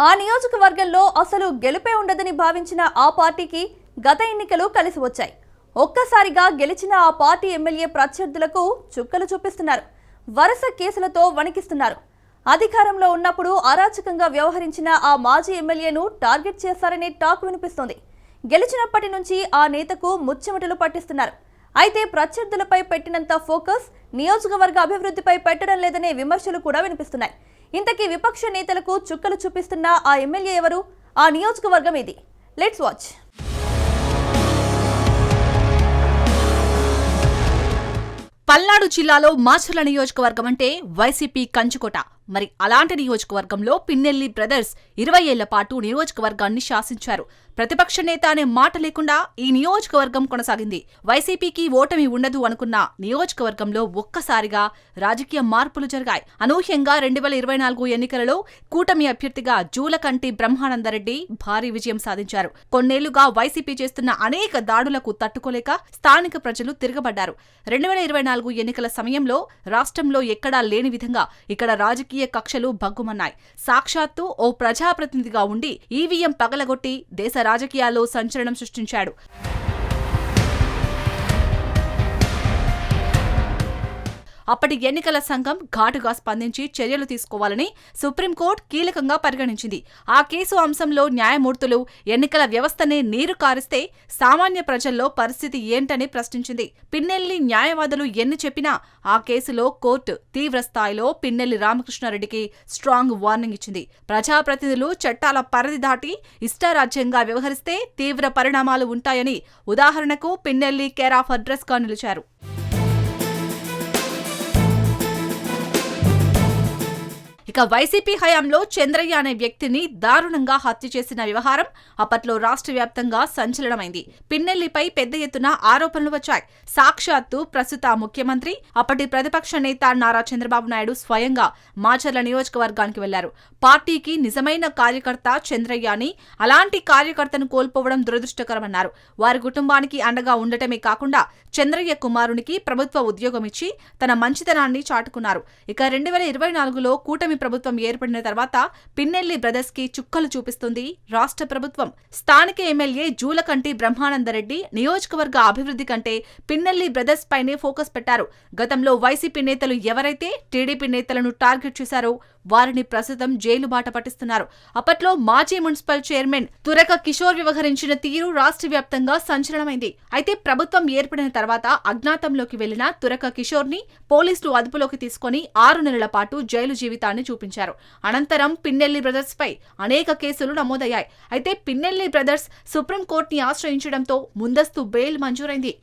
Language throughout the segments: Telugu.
ఆ నియోజకవర్గంలో అసలు గెలుపే ఉండదని భావించిన ఆ పార్టీకి గత ఎన్నికలు కలిసి వచ్చాయి. ఒక్కసారిగా గెలిచిన ఆ పార్టీ ఎమ్మెల్యే ప్రత్యర్థులకు చుక్కలు చూపిస్తున్నారు. వరుస కేసులతో వణికిస్తున్నారు. అధికారంలో ఉన్నప్పుడు అరాచకంగా వ్యవహరించిన ఆ మాజీ ఎమ్మెల్యేను టార్గెట్ చేశారనే టాక్ వినిపిస్తోంది. గెలిచినప్పటి నుంచి ఆ నేతకు ముచ్చెమటలు పట్టిస్తున్నారు. అయితే ప్రత్యర్థులపై పెట్టినంత ఫోకస్ నియోజకవర్గ అభివృద్ధిపై పెట్టడం లేదనే విమర్శలు కూడా వినిపిస్తున్నాయి. ఇంతకీ విపక్ష నేతలకు చుక్కలు చూపిస్తున్న ఆ ఎమ్మెల్యే ఎవరు? ఆ నియోజకవర్గం ఇది. Let's watch. పల్నాడు జిల్లాలో మాచర్ల నియోజకవర్గం అంటే వైసీపీ కంచుకోట. మరి అలాంటి నియోజకవర్గంలో పిన్నెల్లి బ్రదర్స్ 20 ఏళ్ల పాటు నియోజకవర్గాన్ని శాసించారు. ప్రతిపక్ష నేత అనే మాట లేకుండా ఈ నియోజకవర్గం కొనసాగింది. వైసీపీకి ఓటమి ఉండదు అనుకున్న నియోజకవర్గంలో ఒక్కసారిగా రాజకీయ మార్పులు జరిగాయి. అనూహ్యంగా 2024 ఎన్నికలలో కూటమి అభ్యర్థిగా జూలకంటి బ్రహ్మానందరెడ్డి భారీ విజయం సాధించారు. కొన్నేళ్లుగా వైసీపీ చేస్తున్న అనేక దాడులకు తట్టుకోలేక స్థానిక ప్రజలు తిరగబడ్డారు. 2024 ఎన్నికల సమయంలో రాష్ట్రంలో ఎక్కడా లేని విధంగా ఇక్కడ రాజకీయ కక్షలు భగ్గుమన్నాయి. సాక్షాత్తు ఓ ప్రజాప్రతినిధిగా ఉండి ఈవీఎం పగలగొట్టి దేశ రాజకీయాల్లో సంచలనం సృష్టించాడు. అప్పటి ఎన్నికల సంఘం ఘాటుగా స్పందించి చర్యలు తీసుకోవాలని సుప్రీంకోర్టు కీలకంగా పరిగణించింది. ఆ కేసు అంశంలో న్యాయమూర్తులు ఎన్నికల వ్యవస్థనే నీరు కారిస్తే సామాన్య ప్రజల్లో పరిస్థితి ఏంటని ప్రశ్నించింది. పిన్నెల్లి న్యాయవాదులు ఎన్ని చెప్పినా ఆ కేసులో కోర్టు తీవ్ర స్థాయిలో పిన్నెల్లి రామకృష్ణారెడ్డికి స్ట్రాంగ్ వార్నింగ్ ఇచ్చింది. ప్రజాప్రతినిధులు చట్టాల పరిధి దాటి ఇష్టారాజ్యంగా వ్యవహరిస్తే తీవ్ర పరిణామాలు ఉంటాయని ఉదాహరణకు పిన్నెల్లి కేర్ ఆఫ్ అడ్రస్ గా నిలిచారు. ఇక వైసీపీ హయాంలో చంద్రయ్య అనే వ్యక్తిని దారుణంగా హత్య చేసిన వ్యవహారం అప్పట్లో రాష్ట్ర వ్యాప్తంగా సంచలనమైంది. పిన్నెల్లిపై పెద్ద ఎత్తున ఆరోపణలు వచ్చాయి. సాక్షాత్తు ప్రస్తుత ముఖ్యమంత్రి, అప్పటి ప్రతిపక్ష నేత నారా చంద్రబాబు నాయుడు స్వయంగా మాచర్ల నియోజకవర్గానికి వెళ్లారు. పార్టీకి నిజమైన కార్యకర్త చంద్రయ్య అని, అలాంటి కార్యకర్తను కోల్పోవడం దురదృష్టకరమన్నారు. వారి కుటుంబానికి అండగా ఉండటమే కాకుండా చంద్రయ్య కుమారునికి ప్రభుత్వ ఉద్యోగం ఇచ్చి తన మంచితనాన్ని చాటుకున్నారు. ఇక 2024లో కూటమి ప్రభుత్వం ఏర్పడిన తర్వాత పిన్నెల్లి బ్రదర్స్ కి చుక్కలు చూపిస్తుంది రాష్ట్ర ప్రభుత్వం. స్థానిక ఎమ్మెల్యే జూలకంటి బ్రహ్మానందరెడ్డి నియోజకవర్గ అభివృద్ధి కంటే పిన్నెల్లి బ్రదర్స్ పైనే ఫోకస్ పెట్టారు. గతంలో వైసీపీ నేతలు ఎవరైతే టీడీపీ నేతలను టార్గెట్ చేశారో వారిని ప్రస్తుతం జైలు బాట పట్టిస్తున్నారు. అప్పట్లో మాజీ మున్సిపల్ చైర్మన్ తురక కిషోర్ వ్యవహరించిన తీరు రాష్ట్ర వ్యాప్తంగా సంచలనమైంది. అయితే ప్రభుత్వం ఏర్పడిన తర్వాత అజ్ఞాతంలోకి వెళ్లిన తురక కిషోర్ ని పోలీసులు అదుపులోకి తీసుకుని 6 నెలల పాటు జైలు జీవితాన్ని చూపించారు. అనంతరం పిన్నెల్లి బ్రదర్స్ పై అనేక కేసులు నమోదయ్యాయి. అయితే పిన్నెల్లి బ్రదర్స్ సుప్రీంకోర్టుని ఆశ్రయించడంతో ముందస్తు బెయిల్ మంజూరైంది.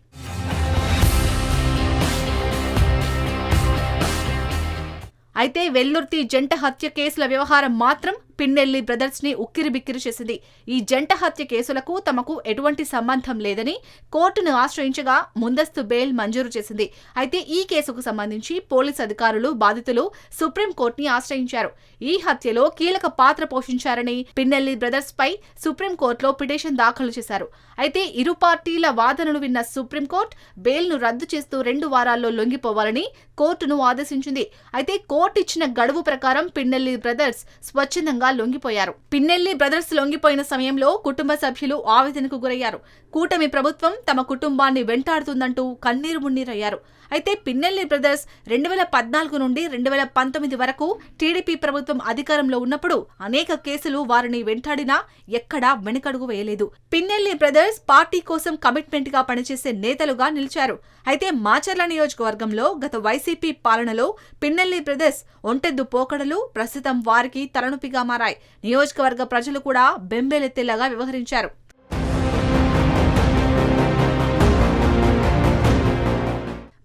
అయితే వెల్లుర్తి జంట హత్య కేసుల వ్యవహారం మాత్రం పిన్నెల్లి బ్రదర్స్ ని ఉక్కిరిబిక్కిరి చేసింది. ఈ జంట హత్య కేసులకు తమకు ఎటువంటి సంబంధం లేదని కోర్టును ఆశ్రయించగా ముందస్తు బెయిల్ మంజూరు చేసింది. అయితే ఈ కేసుకు సంబంధించి పోలీసు అధికారులు, బాధితులు సుప్రీంకోర్టుని ఆశ్రయించారు. ఈ హత్యలో కీలక పాత్ర పోషించారని పిన్నెల్లి బ్రదర్స్ పై సుప్రీంకోర్టులో పిటిషన్ దాఖలు చేశారు. అయితే ఇరు పార్టీల వాదనలు విన్న సుప్రీంకోర్టు బెయిల్ ను రద్దు చేస్తూ 2 వారాల్లో లొంగిపోవాలని కోర్టును ఆదేశించింది. అయితే కోర్టు ఇచ్చిన గడువు ప్రకారం పిన్నెల్లి బ్రదర్స్ స్వచ్ఛందంగా లొంగిపోయారు. పిన్నెల్లి బ్రదర్స్ లొంగిపోయిన సమయంలో కుటుంబ సభ్యులు ఆవేదనకు గురయ్యారు. కూటమి ప్రభుత్వం తమ కుటుంబాన్ని వెంటాడుతుందంటూ కన్నీరు మున్నీరయ్యారు. అయితే పిన్నెల్లి బ్రదర్స్ 2014 నుండి 2019 వరకు టీడీపీ ప్రభుత్వం అధికారంలో ఉన్నప్పుడు అనేక కేసులు వారిని వెంటాడినా ఎక్కడా వెనుకడుగు వేయలేదు. పిన్నెల్లి బ్రదర్స్ పార్టీ కోసం కమిట్మెంట్ గా పనిచేసే నేతలుగా నిలిచారు. అయితే మాచర్ల నియోజకవర్గంలో గత వైసీపీ పాలనలో పిన్నెల్లి బ్రదర్స్ ఒంటెద్దు పోకడలు ప్రస్తుతం వారికి తలనొప్పిగా మారాయి. నియోజకవర్గ ప్రజలు కూడా బెంబేలెత్తేలాగా వ్యవహరించారు.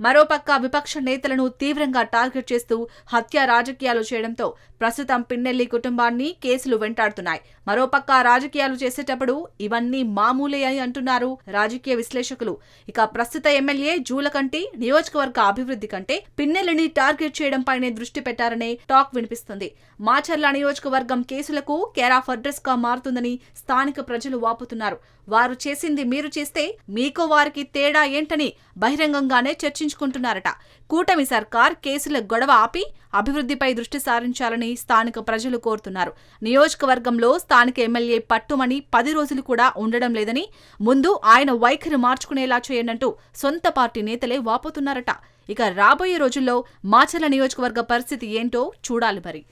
మరోపక్క విపక్ష నేతలను తీవ్రంగా టార్గెట్ చేస్తూ హత్య రాజకీయాలు చేయడంతో ప్రస్తుతం పిన్నెల్లి కుటుంబాన్ని కేసులు వెంటాడుతున్నాయి. మరోపక్క రాజకీయాలు చేసేటప్పుడు ఇవన్నీ మామూలే అని అంటున్నారు రాజకీయ విశ్లేషకులు. ఇక ప్రస్తుత ఎమ్మెల్యే జూలకంటి నియోజకవర్గ అభివృద్ధి కంటే పిన్నెల్లిని టార్గెట్ చేయడంపైనే దృష్టి పెట్టారనే టాక్ వినిపిస్తుంది. మాచర్ల నియోజకవర్గం కేసులకు కేర్ ఆఫ్ అడ్రస్ గా మారుతుందని స్థానిక ప్రజలు వాపుతున్నారు. వారు చేసింది మీరు చేస్తే మీకు వారికి తేడా ఏంటని బహిరంగంగానే చర్చించుకుంటున్నారట. కూటమి సర్కార్ కేసుల గొడవ ఆపి అభివృద్ధిపై దృష్టి సారించాలని స్థానిక ప్రజలు కోరుతున్నారు. నియోజకవర్గంలో స్థానిక ఎమ్మెల్యే పట్టుమని 10 రోజులు కూడా ఉండడం లేదని, ముందు ఆయన వైఖరి మార్చుకునేలా చేయండంటూ సొంత పార్టీ నేతలే వాపోతున్నారట. ఇక రాబోయే రోజుల్లో మాచర్ల నియోజకవర్గ పరిస్థితి ఏంటో చూడాలి మరి.